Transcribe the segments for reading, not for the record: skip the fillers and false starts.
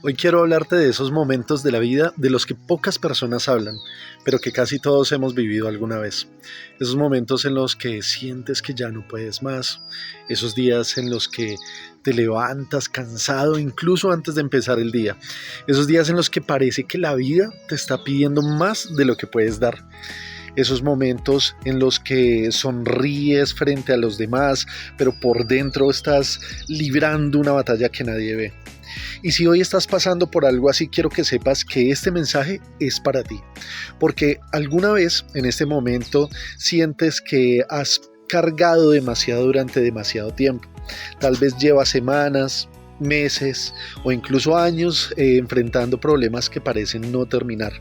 Hoy quiero hablarte de esos momentos de la vida de los que pocas personas hablan, pero que casi todos hemos vivido alguna vez. Esos momentos en los que sientes que ya no puedes más, esos días en los que te levantas cansado incluso antes de empezar el día, esos días en los que parece que la vida te está pidiendo más de lo que puedes dar. Esos momentos en los que sonríes frente a los demás, pero por dentro estás librando una batalla que nadie ve. Y si hoy estás pasando por algo así, quiero que sepas que este mensaje es para ti, porque alguna vez en este momento sientes que has cargado demasiado durante demasiado tiempo. Tal vez llevas semanas, meses o incluso años enfrentando problemas que parecen no terminar.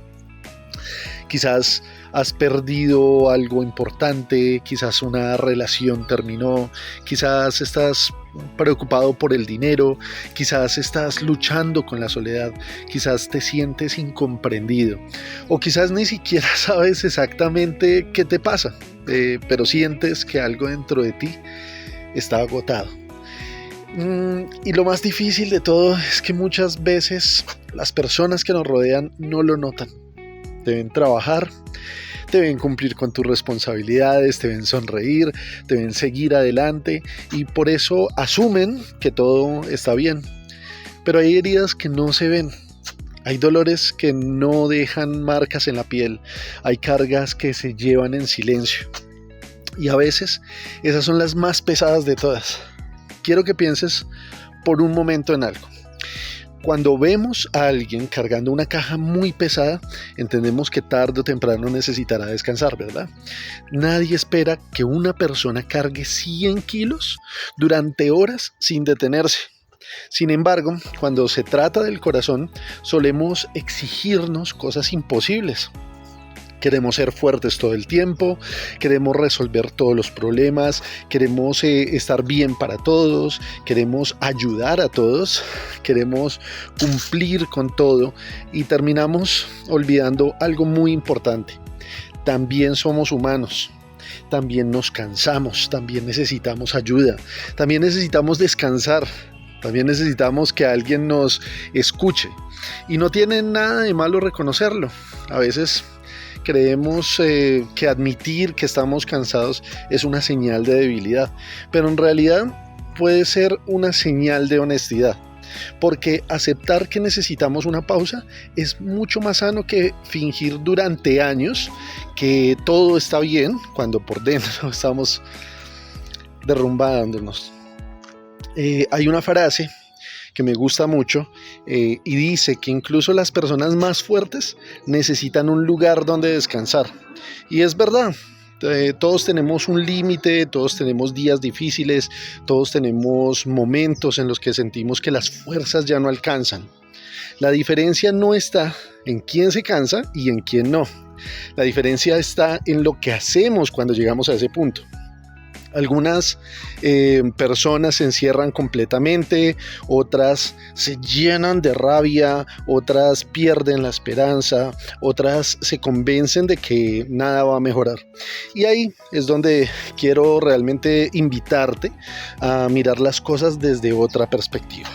Quizás has perdido algo importante, quizás una relación terminó, quizás estás preocupado por el dinero, quizás estás luchando con la soledad, quizás te sientes incomprendido o quizás ni siquiera sabes exactamente qué te pasa, pero sientes que algo dentro de ti está agotado. Y lo más difícil de todo es que muchas veces las personas que nos rodean no lo notan. Te ven trabajar, te ven cumplir con tus responsabilidades, te ven sonreír, te ven seguir adelante y por eso asumen que todo está bien. Pero hay heridas que no se ven, hay dolores que no dejan marcas en la piel, hay cargas que se llevan en silencio. Y a veces esas son las más pesadas de todas. Quiero que pienses por un momento en algo. Cuando vemos a alguien cargando una caja muy pesada, entendemos que tarde o temprano necesitará descansar, ¿verdad? Nadie espera que una persona cargue 100 kilos durante horas sin detenerse. Sin embargo, cuando se trata del corazón, solemos exigirnos cosas imposibles. Queremos ser fuertes todo el tiempo, queremos resolver todos los problemas, queremos estar bien para todos, queremos ayudar a todos, queremos cumplir con todo y terminamos olvidando algo muy importante. También somos humanos, también nos cansamos, también necesitamos ayuda, también necesitamos descansar. También necesitamos que alguien nos escuche y no tiene nada de malo reconocerlo. A veces creemos que admitir que estamos cansados es una señal de debilidad, pero en realidad puede ser una señal de honestidad, porque aceptar que necesitamos una pausa es mucho más sano que fingir durante años que todo está bien cuando por dentro estamos derrumbándonos. Hay una frase que me gusta mucho y dice que incluso las personas más fuertes necesitan un lugar donde descansar. Y es verdad, todos tenemos un límite, todos tenemos días difíciles, todos tenemos momentos en los que sentimos que las fuerzas ya no alcanzan. La diferencia no está en quién se cansa y en quién no. La diferencia está en lo que hacemos cuando llegamos a ese punto. Algunas personas se encierran completamente, otras se llenan de rabia, otras pierden la esperanza, otras se convencen de que nada va a mejorar. Y ahí es donde quiero realmente invitarte a mirar las cosas desde otra perspectiva.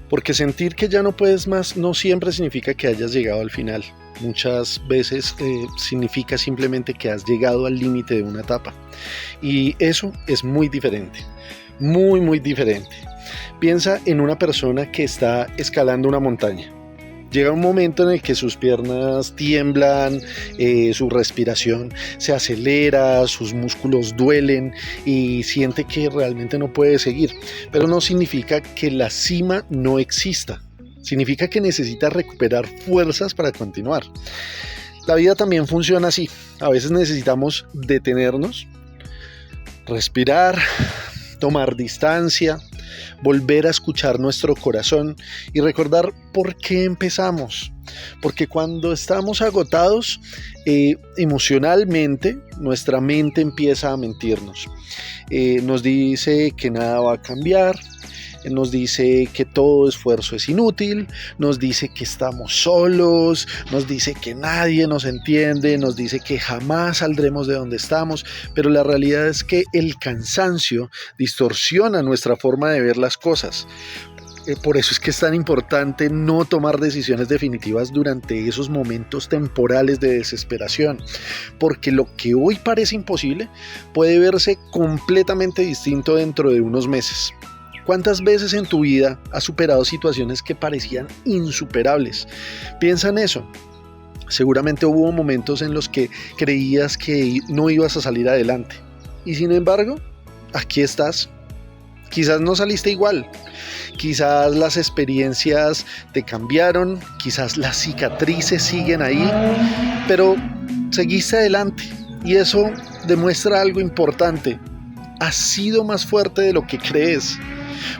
Porque sentir que ya no puedes más no siempre significa que hayas llegado al final. Muchas veces significa simplemente que has llegado al límite de una etapa. Y eso es muy diferente, muy diferente. Piensa en una persona que está escalando una montaña. Llega un momento en el que sus piernas tiemblan, su respiración se acelera, sus músculos duelen y siente que realmente no puede seguir. Pero no significa que la cima no exista. Significa que necesita recuperar fuerzas para continuar. La vida también funciona así. A veces necesitamos detenernos, respirar, tomar distancia, volver a escuchar nuestro corazón y recordar por qué empezamos. Porque cuando estamos agotados emocionalmente, nuestra mente empieza a mentirnos. Nos dice que nada va a cambiar. Nos dice que todo esfuerzo es inútil, nos dice que estamos solos, nos dice que nadie nos entiende, nos dice que jamás saldremos de donde estamos, pero la realidad es que el cansancio distorsiona nuestra forma de ver las cosas. por eso es que es tan importante no tomar decisiones definitivas durante esos momentos temporales de desesperación, porque lo que hoy parece imposible puede verse completamente distinto dentro de unos meses. ¿Cuántas veces en tu vida has superado situaciones que parecían insuperables? Piensa en eso. Seguramente hubo momentos en los que creías que no ibas a salir adelante. Y sin embargo, aquí estás. Quizás no saliste igual. Quizás las experiencias te cambiaron. Quizás las cicatrices siguen ahí. Pero seguiste adelante. Y eso demuestra algo importante. Has sido más fuerte de lo que crees.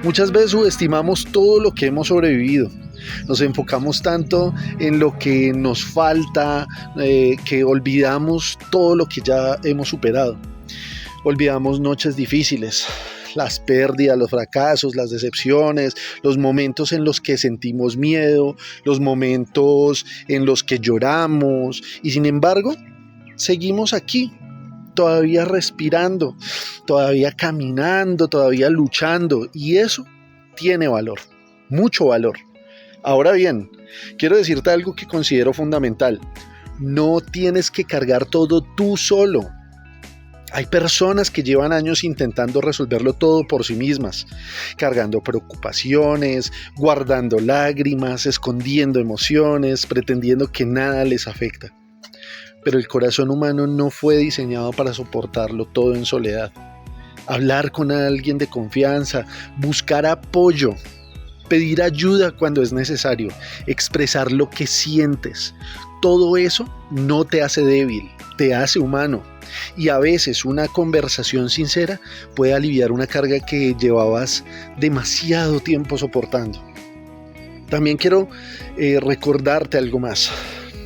Muchas veces subestimamos todo lo que hemos sobrevivido. Nos enfocamos tanto en lo que nos falta, que olvidamos todo lo que ya hemos superado. Olvidamos noches difíciles, las pérdidas, los fracasos, las decepciones, los momentos en los que sentimos miedo, los momentos en los que lloramos, y sin embargo, seguimos aquí, todavía respirando, todavía caminando, todavía luchando, y eso tiene valor, mucho valor. Ahora bien, quiero decirte algo que considero fundamental. No tienes que cargar todo tú solo. Hay personas que llevan años intentando resolverlo todo por sí mismas, cargando preocupaciones, guardando lágrimas, escondiendo emociones, pretendiendo que nada les afecta. Pero el corazón humano no fue diseñado para soportarlo todo en soledad. Hablar con alguien de confianza, buscar apoyo, pedir ayuda cuando es necesario, expresar lo que sientes. Todo eso no te hace débil, te hace humano. Y a veces una conversación sincera puede aliviar una carga que llevabas demasiado tiempo soportando. También quiero recordarte algo más.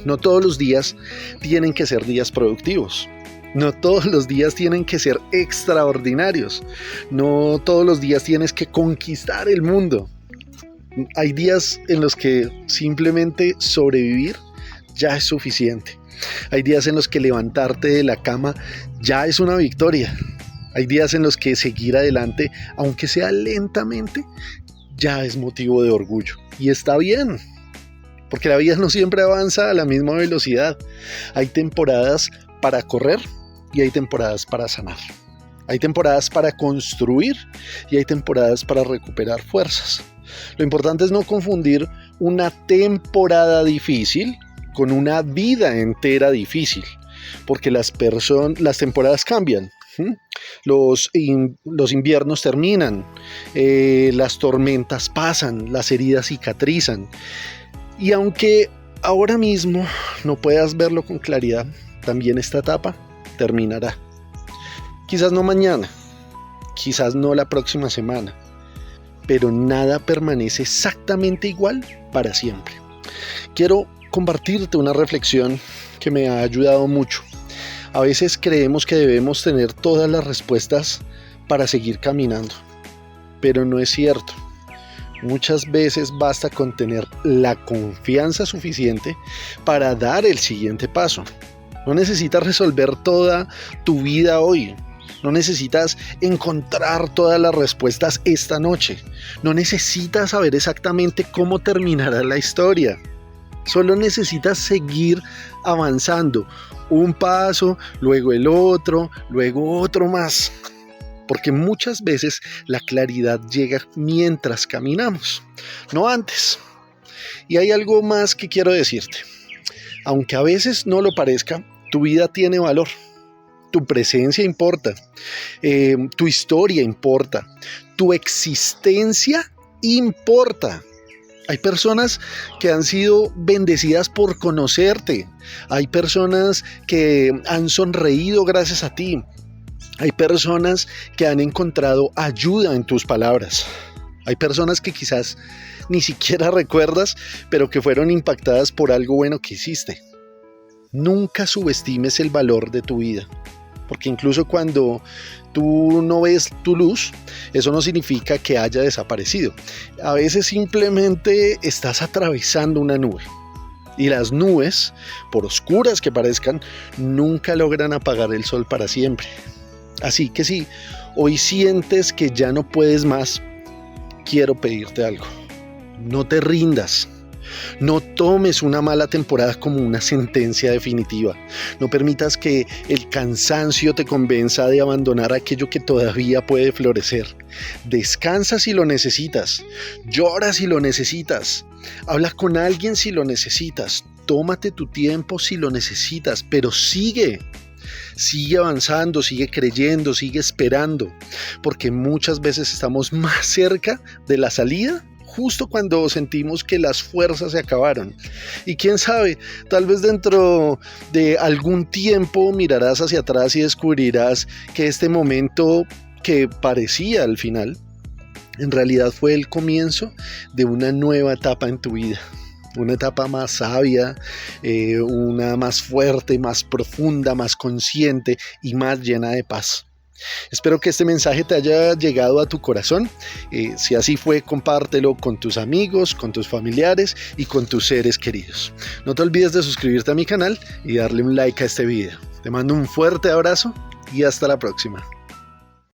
No todos los días tienen que ser días productivos. No todos los días tienen que ser extraordinarios. No todos los días tienes que conquistar el mundo. Hay días en los que simplemente sobrevivir ya es suficiente. Hay días en los que levantarte de la cama ya es una victoria. Hay días en los que seguir adelante, aunque sea lentamente, ya es motivo de orgullo. Y está bien, porque la vida no siempre avanza a la misma velocidad. Hay temporadas para correr y hay temporadas para sanar. Hay temporadas para construir y hay temporadas para recuperar fuerzas. Lo importante es no confundir una temporada difícil con una vida entera difícil, porque las temporadas cambian. Los inviernos terminan, las tormentas pasan, las heridas cicatrizan. Y aunque ahora mismo no puedas verlo con claridad, también esta etapa terminará. Quizás no mañana, quizás no la próxima semana, pero nada permanece exactamente igual para siempre. Quiero compartirte una reflexión que me ha ayudado mucho. A veces creemos que debemos tener todas las respuestas para seguir caminando, pero no es cierto. Muchas veces basta con tener la confianza suficiente para dar el siguiente paso. No necesitas resolver toda tu vida hoy. No necesitas encontrar todas las respuestas esta noche. No necesitas saber exactamente cómo terminará la historia. Solo necesitas seguir avanzando. Un paso, luego el otro, luego otro más. Porque muchas veces la claridad llega mientras caminamos, no antes. Y hay algo más que quiero decirte. Aunque a veces no lo parezca, tu vida tiene valor. Tu presencia importa, tu historia importa, tu existencia importa. Hay personas que han sido bendecidas por conocerte. Hay personas que han sonreído gracias a ti. Hay personas que han encontrado ayuda en tus palabras. Hay personas que quizás ni siquiera recuerdas, pero que fueron impactadas por algo bueno que hiciste. Nunca subestimes el valor de tu vida. Porque incluso cuando tú no ves tu luz, eso no significa que haya desaparecido. A veces simplemente estás atravesando una nube. Y las nubes, por oscuras que parezcan, nunca logran apagar el sol para siempre. Así que si hoy sientes que ya no puedes más, quiero pedirte algo. No te rindas. No tomes una mala temporada como una sentencia definitiva. No permitas que el cansancio te convenza de abandonar aquello que todavía puede florecer. Descansa si lo necesitas. Llora si lo necesitas. Habla con alguien si lo necesitas. Tómate tu tiempo si lo necesitas, pero sigue. Sigue avanzando, sigue creyendo, sigue esperando, porque muchas veces estamos más cerca de la salida justo cuando sentimos que las fuerzas se acabaron. Y quién sabe, tal vez dentro de algún tiempo mirarás hacia atrás y descubrirás que este momento que parecía al final, en realidad fue el comienzo de una nueva etapa en tu vida. Una etapa más sabia, una más fuerte, más profunda, más consciente y más llena de paz. Espero que este mensaje te haya llegado a tu corazón. Si así fue, compártelo con tus amigos, con tus familiares y con tus seres queridos. No te olvides de suscribirte a mi canal y darle un like a este video. Te mando un fuerte abrazo y hasta la próxima.